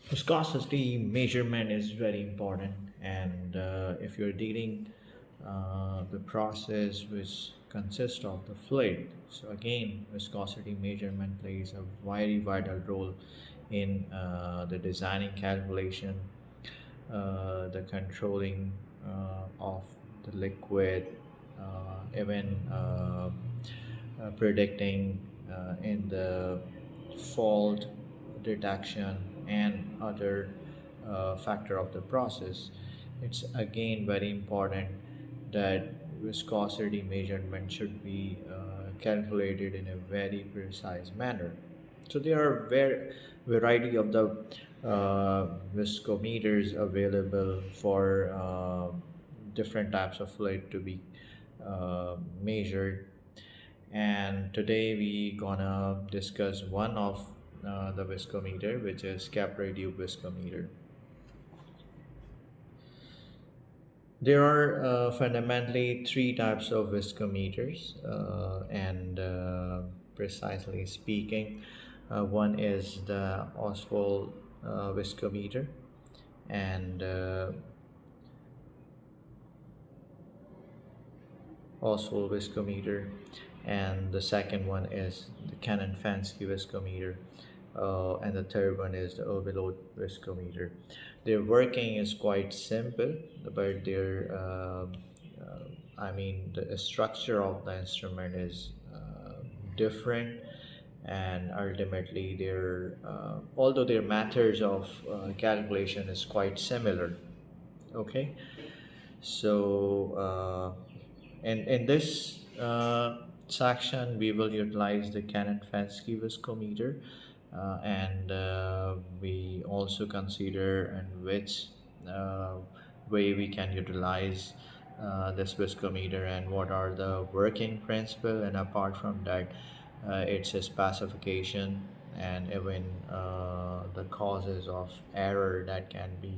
Viscosity measurement is very important, and if you're dealing the process which consists of the fluid, so again, viscosity measurement plays a very vital role in the designing calculation, the controlling of the liquid, even predicting in the fault detection and other factor of the process. It's again very important that viscosity measurement should be calculated in a very precise manner. So there are variety of the viscometers available for different types of fluid to be measured, and today we gonna discuss one of the viscometer, which is Capillary Viscometer. There are fundamentally three types of viscometers, and precisely speaking, one is the Oswald viscometer, and Oswald viscometer, and the second one is the Canon Fancy viscometer, and the third one is the overload viscometer. Their working is quite simple, but I mean, the structure of the instrument is different, and ultimately, although their methods of calculation is quite similar. Okay, so in this section, we will utilize the Canon Fensky viscometer, and we also consider in which uh, way we can utilize this viscometer and what are the working principle, and apart from that, its specification and even the causes of error that can be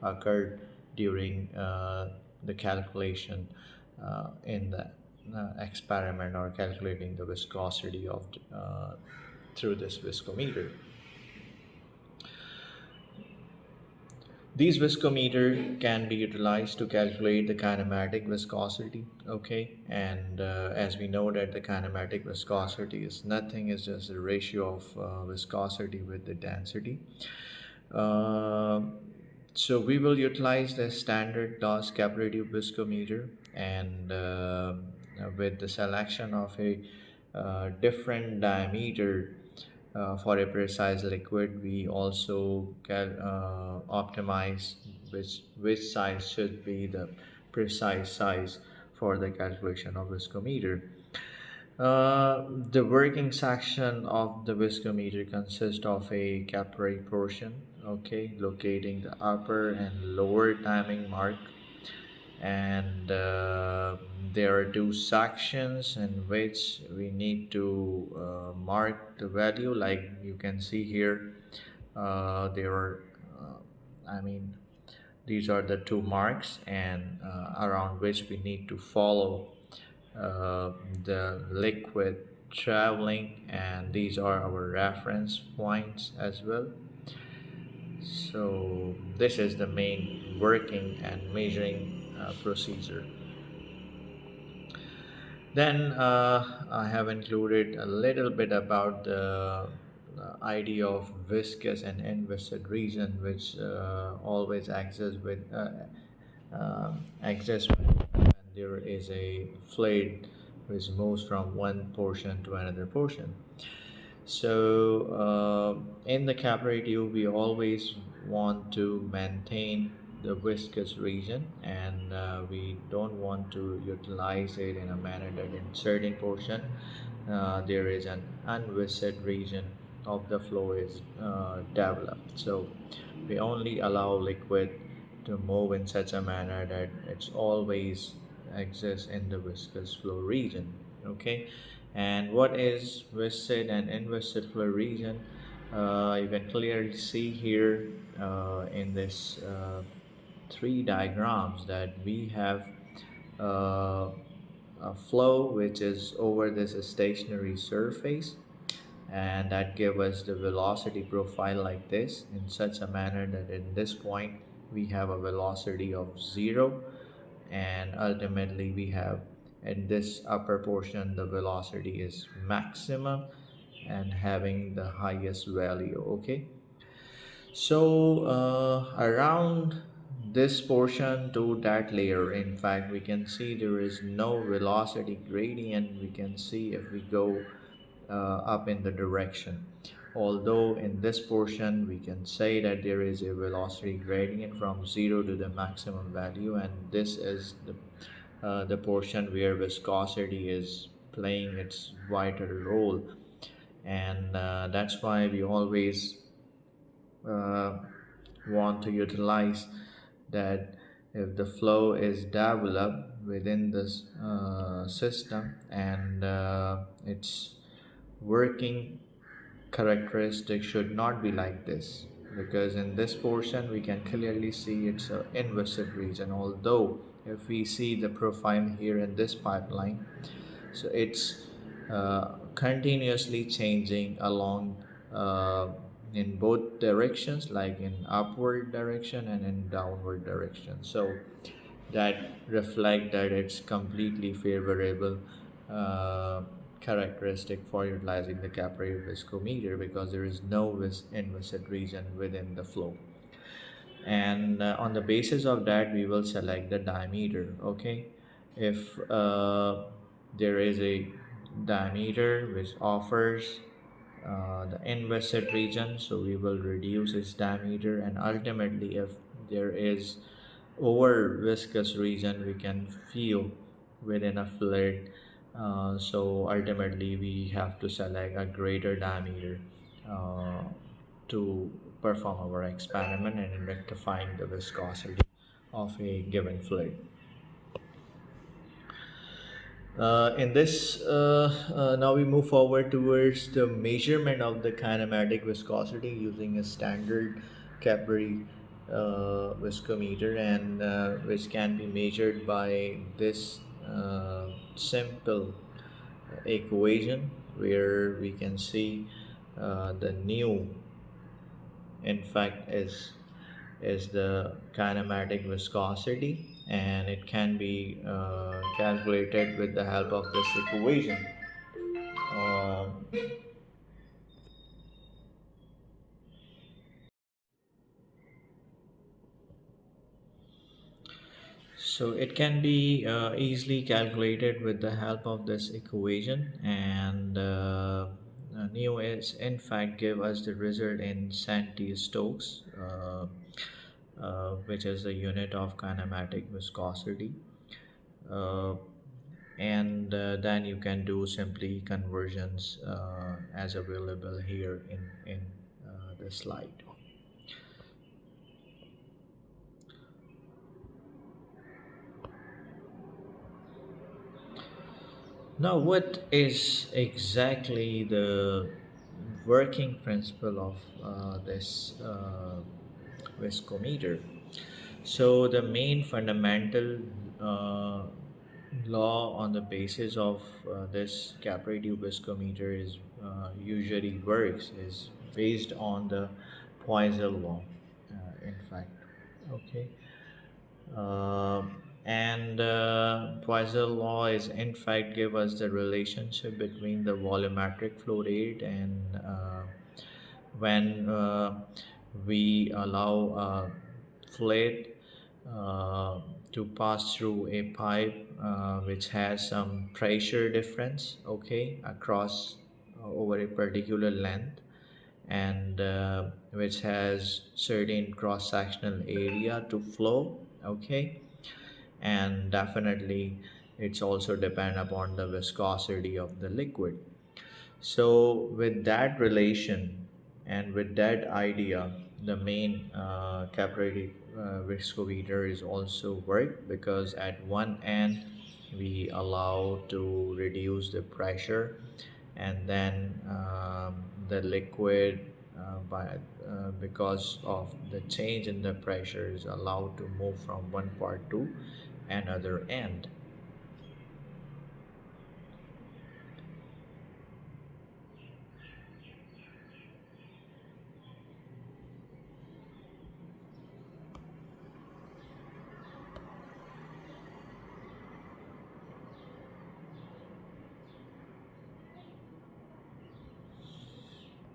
occurred during the calculation in the experiment, or calculating the viscosity of through this viscometer. These viscometer can be utilized to calculate the kinematic viscosity. Okay, and as we know that the kinematic viscosity is nothing, is just a ratio of viscosity with the density. Uh, so we will utilize the standard Dawes capillary viscometer, and with the selection of a different diameter for a precise liquid, we also can optimize which size should be the precise size for the calculation of viscometer. The working section of the viscometer consists of a capillary portion, okay, locating the upper and lower timing mark, and there are two sections in which we need to mark the value, like you can see here. There are I mean, these are the two marks, and around which we need to follow uh, the liquid traveling, and these are our reference points as well. So this is the main working and measuring procedure. Then I have included a little bit about the idea of viscous and inviscid region, which always exists when there is a fluid which moves from one portion to another portion. So in the capillary tube, we always want to maintain the viscous region, and we don't want to utilize it in a manner that in certain portion there is an unviscid region of the flow is developed. So we only allow liquid to move in such a manner that it's always exists in the viscous flow region. Okay, and what is viscid and inviscid flow region? You can clearly see here in this three diagrams that we have uh, a flow which is over this stationary surface, and that give us the velocity profile like this, in such a manner that in this point we have a velocity of 0, and ultimately we have in this upper portion the velocity is maximum and having the highest value. Okay, so around this portion to that layer, in fact, we can see there is no velocity gradient. We can see if we go up in the direction. Although in this portion, we can say that there is a velocity gradient from 0 to the maximum value, and this is the portion where viscosity is playing its vital role. And that's why we always uh, want to utilize that if the flow is developed within this system, and its working characteristic should not be like this, because in this portion we can clearly see it's an inviscid region. Although if we see the profile here in this pipeline, so it's continuously changing along uh, in both directions, like in upward direction and in downward direction, so that reflect that it's completely favorable uh, characteristic for utilizing the capillary viscometer, because there is no inviscid region within the flow. And on the basis of that we will select the diameter. Okay, if there is a diameter which offers the inviscid region, so we will reduce its diameter, and ultimately if there is over viscous region we can feel within a fluid, so ultimately we have to select a greater diameter uh, to perform our experiment and in rectifying the viscosity of a given fluid. In this, now we move forward towards the measurement of the kinematic viscosity using a standard Capillary viscometer, and which can be measured by this simple equation, where we can see the nu in fact is the kinematic viscosity, and it can be calculated with the help of this equation. Uh, so it can be easily calculated with the help of this equation, and nu is in fact give us the result in centi-stokes, which is the unit of kinematic viscosity. uh, and then you can do simply conversions as available here in the slide. Now, what is exactly the working principle of this viscometer? So, the main fundamental uh, law on the basis of this capillary viscometer is usually works is based on the Poisson law. In fact, okay. And Poisson law is in fact give us the relationship between the volumetric flow rate, and when we allow a fluid uh, to pass through a pipe which has some pressure difference, okay, across over a particular length, and which has certain cross-sectional area to flow, okay, and definitely it's also depend upon the viscosity of the liquid. So with that relation and with that idea, the main capillary viscometer is also work, because at one end we allow to reduce the pressure, and then the liquid because of the change in the pressure is allowed to move from one part to another end.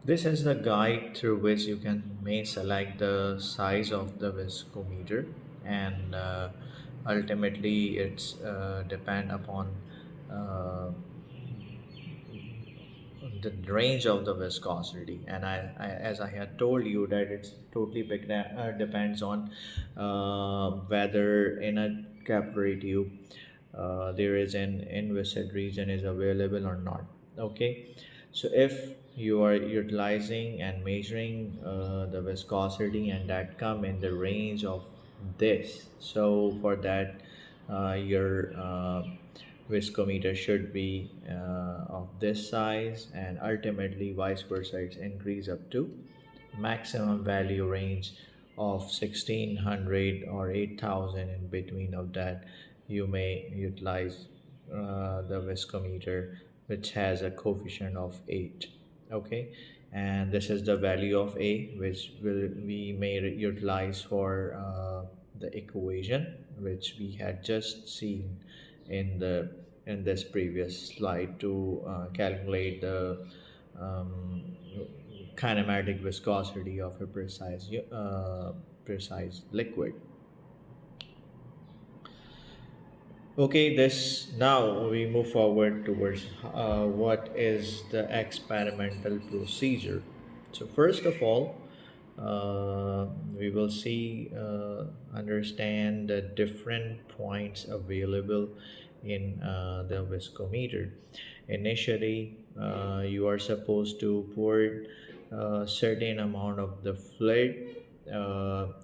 This is the guide through which you can may select the size of the viscometer, and ultimately it's depend upon uh, the range of the viscosity. And as I had told you that it's totally depends on whether in a capillary tube there is an inviscid region is available or not. Okay, so if you are utilizing and measuring the viscosity and that come in the range of this, so for that your viscometer should be of this size, and ultimately vice versa it's increase up to maximum value range of 1600 or 8000. In between of that you may utilize the viscometer which has a coefficient of 8. Okay, and this is the value of a which will we may utilize for the equation which we had just seen in the in this previous slide to calculate the um, kinematic viscosity of a precise liquid. Okay, this now we move forward towards what is the experimental procedure. So first of all, we will see understand the different points available in the viscometer. Initially, you are supposed to pour a certain amount of the fluid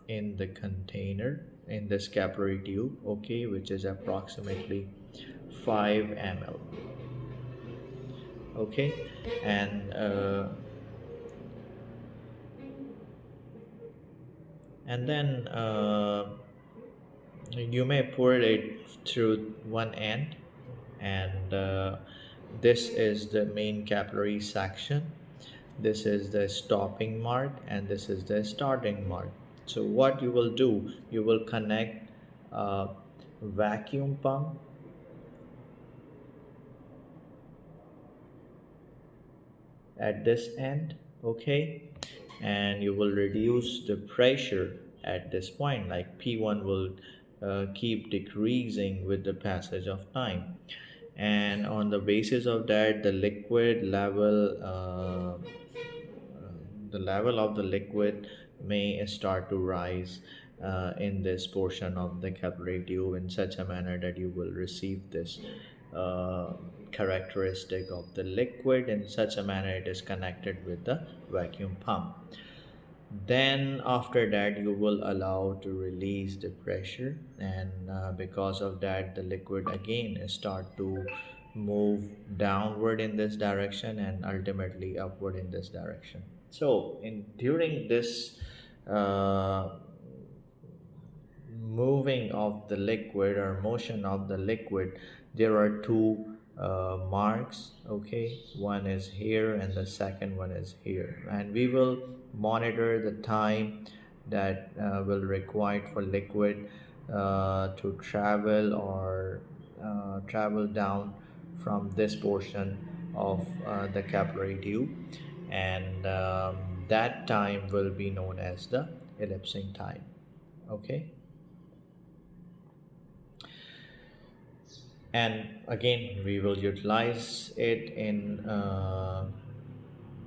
in the container in this capillary tube, okay, which is approximately 5 ml. Okay, and then you may pour it through one end, and this is the main capillary section, this is the stopping mark, and this is the starting mark. So what you will do, you will connect a vacuum pump at this end, okay, and you will reduce the pressure at this point, like P1 will keep decreasing with the passage of time, and on the basis of that the level of the liquid may start to rise in this portion of the capillary tube in such a manner that you will receive this uh, characteristic of the liquid in such a manner it is connected with the vacuum pump. Then after that you will allow to release the pressure, and because of that the liquid again start to move downward in this direction and ultimately upward in this direction. So in during this uh, moving of the liquid or motion of the liquid, there are two marks, okay, one is here and the second one is here, and we will monitor the time that will required for liquid to travel or travel down from this portion of the capillary tube, and that time will be known as the elapsing time. Okay, and again we will utilize it in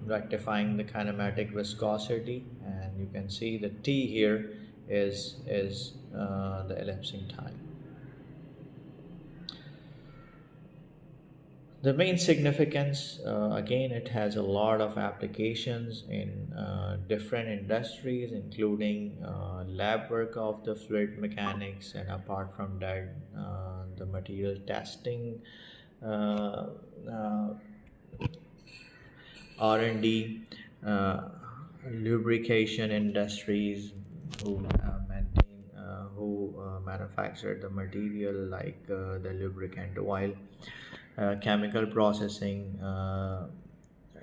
rectifying the kinematic viscosity, and you can see the t here is the elapsing time. The main significance, again, it has a lot of applications in different industries, including lab work of the fluid mechanics, and apart from that, the material testing, uh, uh, R&D, lubrication industries who manufacture the material like the lubricant oil, chemical processing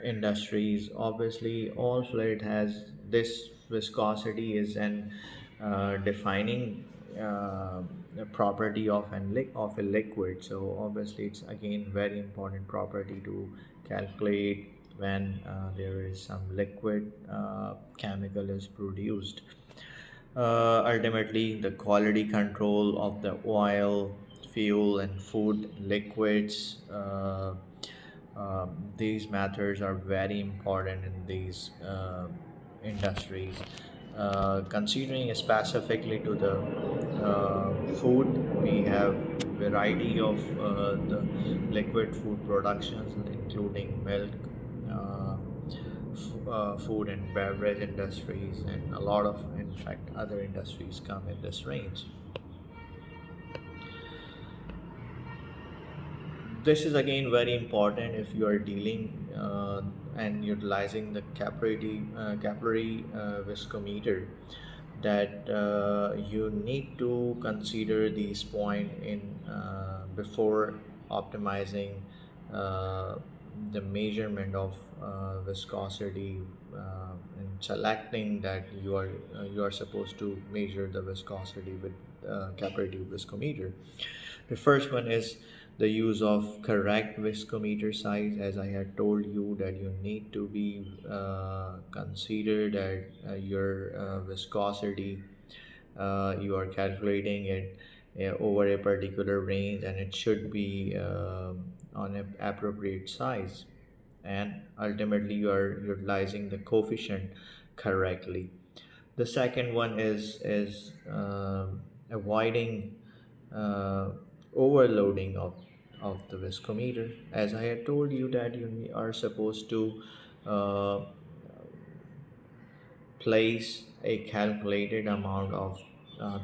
industries. Obviously, all fluid has this viscosity is an defining the property of a liquid. So obviously, it's again very important property to calculate when there is some liquid chemical is produced. Ultimately, the quality control of the oil, fuel, and food liquids. These matters are very important in these industries. Considering specifically to the food, we have variety of the liquid food productions, including milk, food and beverage industries, and a lot of, in fact, other industries come in this range. This is again very important if you are dealing and utilizing the capillary viscometer, that you need to consider these point in before optimizing uh, the measurement of viscosity, and selecting that you are supposed to measure the viscosity with capillary viscometer. The first one is the use of correct viscometer size. As I had told you, that you need to be considered that your viscosity, you are calculating it over a particular range, and it should be on an appropriate size, and ultimately you are utilizing the coefficient correctly. The second one is avoiding uh, overloading of the viscometer. As I had told you, that you are supposed to uh, place a calculated amount of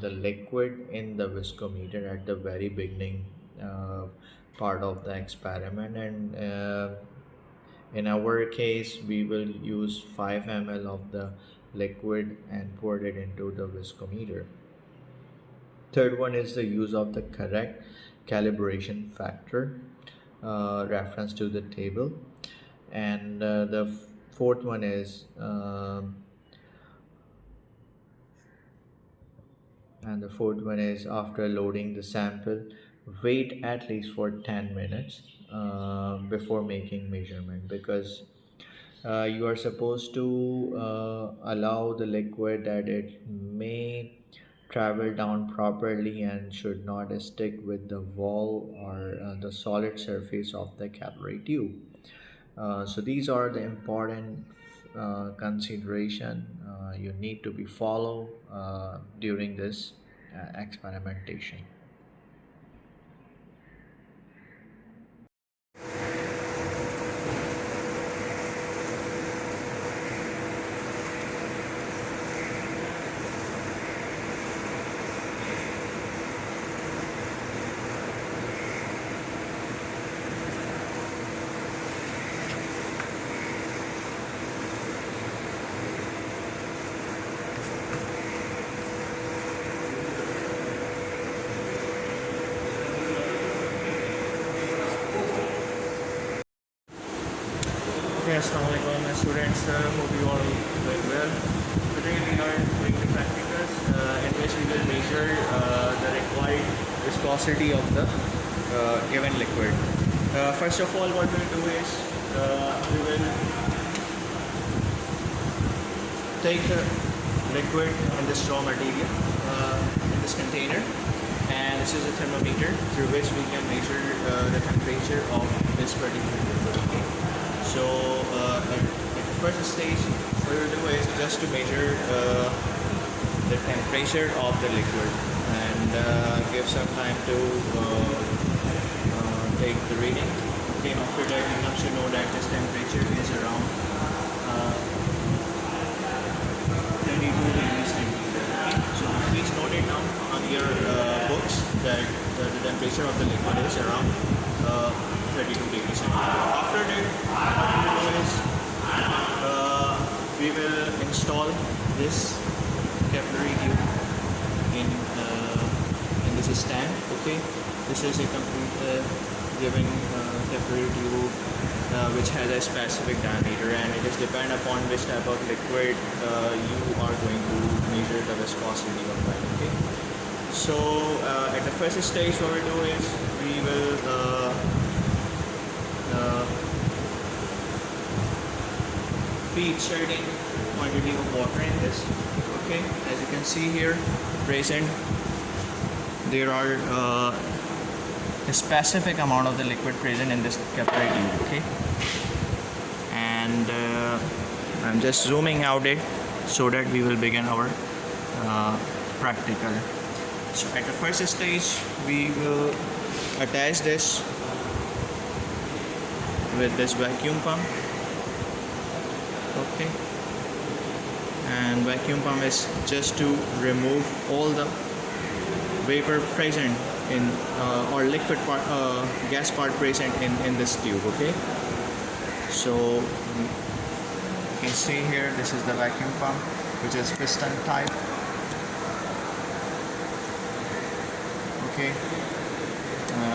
the liquid in the viscometer at the very beginning uh, part of the experiment, and in our case we will use 5 ml of the liquid and pour it into the viscometer. Third one is the use of the correct calibration factor, reference to the table. And the fourth one is after loading the sample, wait at least for 10 minutes before making measurement, because you are supposed to allow the liquid that it may travel down properly and should not stick with the wall or the solid surface of the capillary tube. So these are the important consideration you need to be follow during this experimentation. Okay, Assalamualaikum students, hope you all doing well. Today we are doing the practicals in which we will measure the required viscosity of the given liquid. First of all, what we'll do is we will take the liquid and this raw material in this container, and this is a thermometer through which we can measure the temperature of this particular liquid. Okay? So at the first stage, what we'll do is just to measure the temperature of the liquid, and give some time to take the reading. Okay, after that you have to know that this temperature is around 22 degrees centigrade. So please note it down on your books that the temperature of the liquid is around 32 degrees centigrade. After that, what we will install this capillary tube in this stand. Okay, this is a complete given capillary tube which has a specific diameter, and it is depend upon which type of liquid you are going to measure the viscosity of that. Okay, so at the first stage, what we do is we will feed certain quantity of water in this. Okay, as you can see here present, there are a specific amount of the liquid present in this capillary tube. Okay, and I'm just zooming out it so that we will begin our practical. So at the first stage we will attach this with this vacuum pump. Okay, and vacuum pump is just to remove all the vapor present in or liquid part, gas part present in this tube. Okay, so you can see here, this is the vacuum pump, which is piston type. Okay,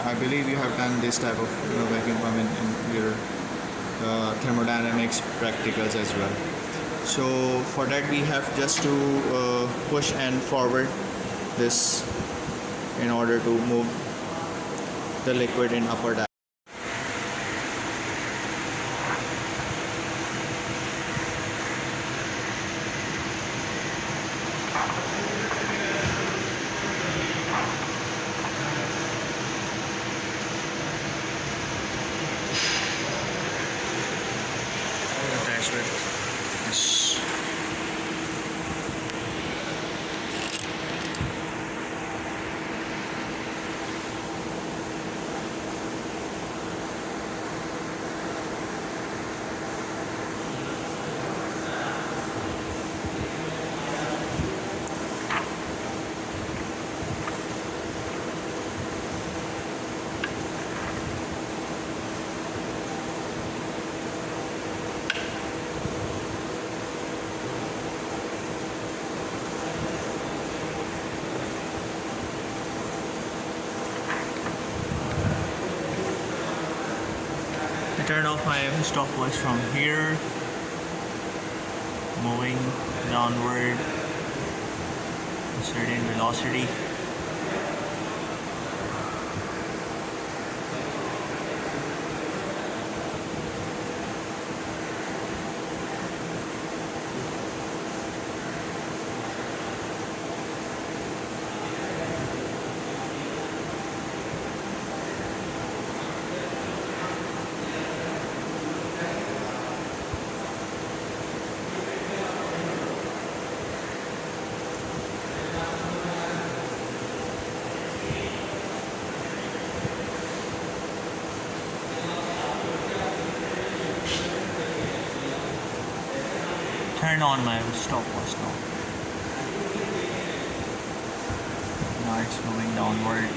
I believe you have done this type of vacuum pump in your thermodynamics practicals as well. So for that we have just to push and forward this in order to move the liquid in upper direction. Attach with this. I turn off my stopwatch from here, moving downward a certain velocity. Turn on my stopwatch now. Now it's moving downward.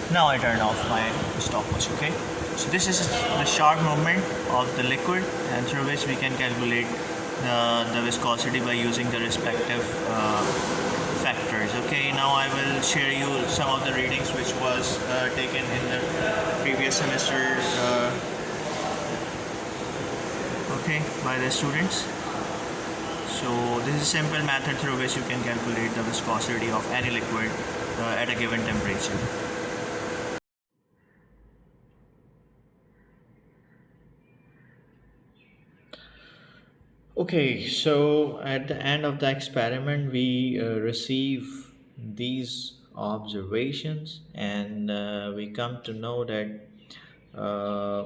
Now I turn off my stopwatch. Okay, so this is the sharp movement of the liquid, and through which we can calculate the viscosity by using the respective factors. Okay, now I will share you some of the readings which was taken in the previous semester okay by the students. So this is a simple method through which you can calculate the viscosity of any liquid at a given temperature. Okay, so at the end of the experiment, we receive these observations, and we come to know that uh,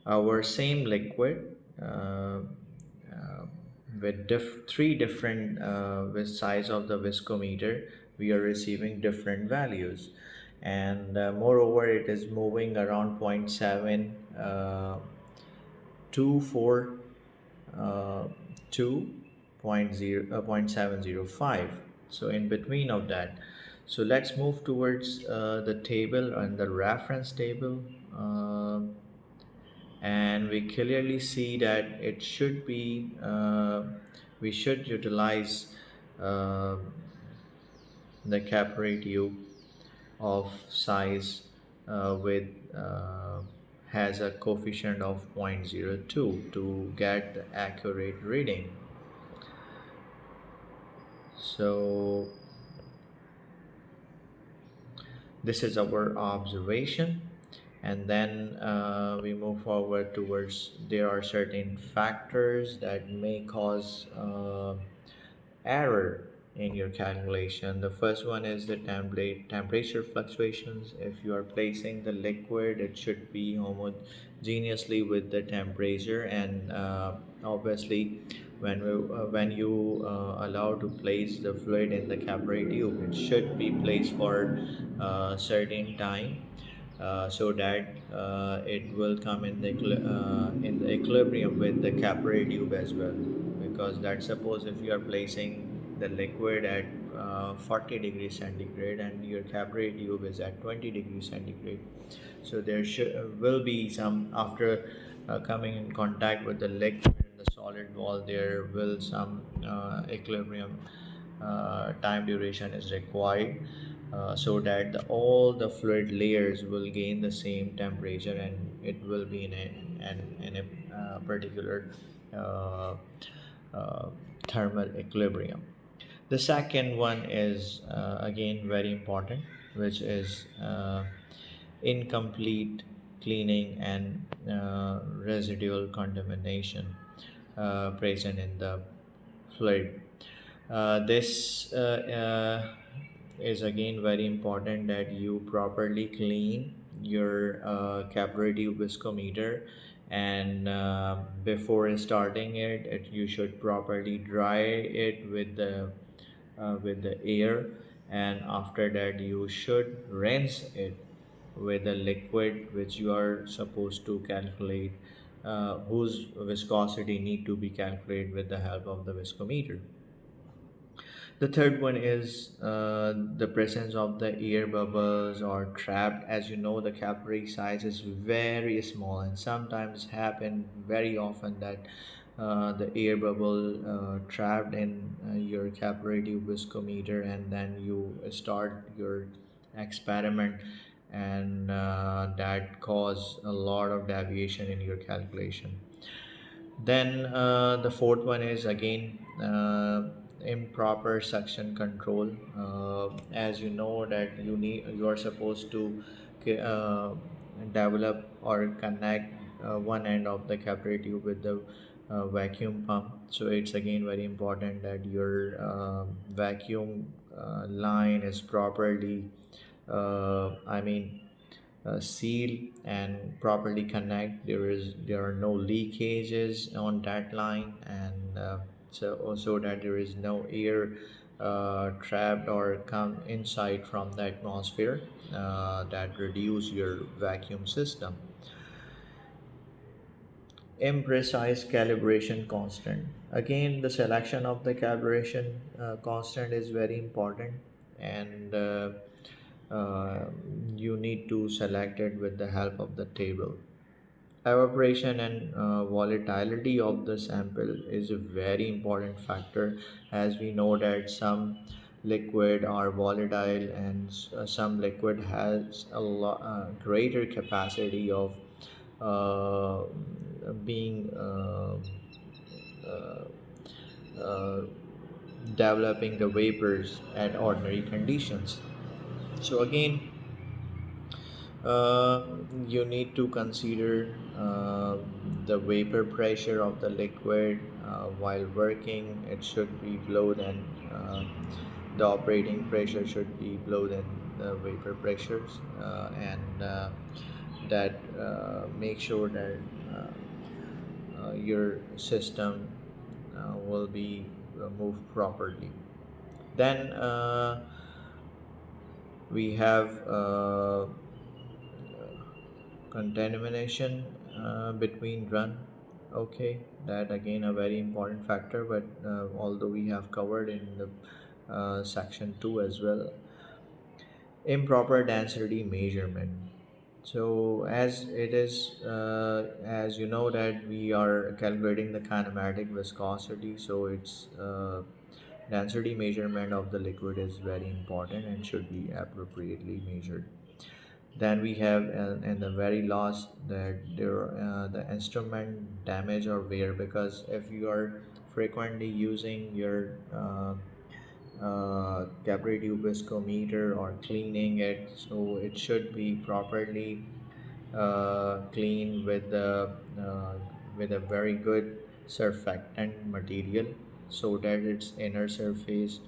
our same liquid uh, with three different with size of the viscometer, we are receiving different values, and moreover it is moving around 0.7 24 uh, to 0.705, so in between of that. So let's move towards the table and the reference table, and we clearly see that it should be we should utilize uh, the capillary tube of size with has a coefficient of 0.02 to get the accurate reading. So this is our observation, and then we move forward towards there are certain factors that may cause error in your calculation. The first one is the temperature fluctuations. If you are placing the liquid, it should be homogeneously with the temperature, and obviously when you allow to place the fluid in the capillary tube, it should be placed for a certain time, so that it will come in the equilibrium with the capillary tube as well. Because that suppose if you are placing the liquid at 40 degrees centigrade and your capillary tube is at 20 degrees centigrade, so there will be some after coming in contact with the liquid and the solid wall, there will some equilibrium time duration is required, so that all the fluid layers will gain the same temperature and it will be in a particular uh, uh, thermal equilibrium. The second one is again very important, which is incomplete cleaning and residual contamination present in the fluid. This is again very important that you properly clean your capillary tube viscometer, and before starting you should properly dry it with the air, and after that you should rinse it with a liquid which you are supposed to calculate, whose viscosity need to be calculated with the help of the viscometer. The third one is the presence of the air bubbles or trapped. As you know, the capillary size is very small, and sometimes happen very often that the air bubble trapped in your capillary tube viscometer, and then you start your experiment, and that cause a lot of deviation in your calculation. Then the fourth one is again improper suction control. As you know that you are supposed to uh, develop or connect one end of the capillary tube with the vacuum pump. So it's again very important that your vacuum line is properly seal and properly connect. There are no leakages on that line, and so that there is no air trapped or come inside from the atmosphere that reduce your vacuum system. Imprecise calibration constant. Again, the selection of the calibration constant is very important, and uh, you need to select it with the help of the table. Evaporation and volatility of the sample is a very important factor, as we know that some liquid are volatile, and some liquid has a lot greater capacity of uh, being uh, uh, developing the vapors at ordinary conditions. So again, you need to consider the vapor pressure of the liquid while working. It should be below than the operating pressure should be below than the vapor pressures, and that make sure that your system will be moved properly. Then we have contamination between run. Okay, that again a very important factor, but although we have covered in the section 2 as well. Improper density measurement. So as it is, as you know that we are calculating the kinematic viscosity, so its density measurement of the liquid is very important and should be appropriately measured. Then we have in the very last that there the instrument damage or wear, because if you are frequently using your Capillary Viscometer or cleaning it, so it should be properly cleaned with a very good surfactant material, so that its inner surface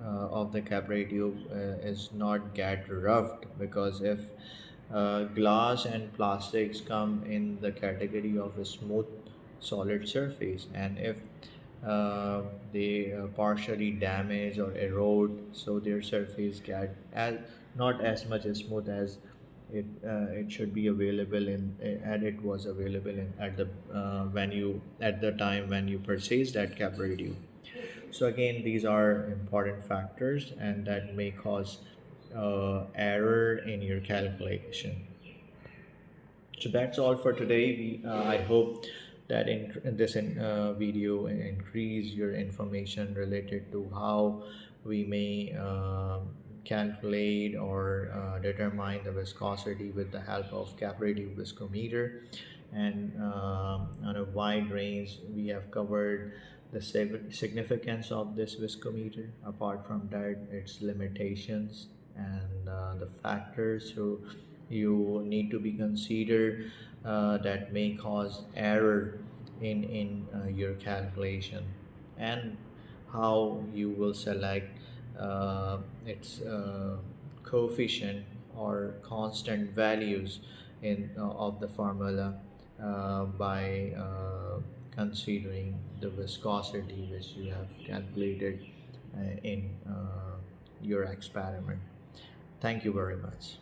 of the capillary tube is not get roughed, because if glass and plastics come in the category of a smooth solid surface, and if they partially damage or erode, so their surface get as not as much as smooth as it should be available in, and it was available in at the when you at the time when you purchased that capillary tube. So again, these are important factors, and that may cause error in your calculation. So that's all for today. I hope that in this video increase your information related to how we may calculate or determine the viscosity with the help of capillary viscometer. And on a wide range, we have covered the significance of this viscometer. Apart from that, its limitations and the factors so you need to be considered that may cause error in your calculation, and how you will select its coefficient or constant values in of the formula by considering the viscosity which you have calculated in your experiment. Thank you very much.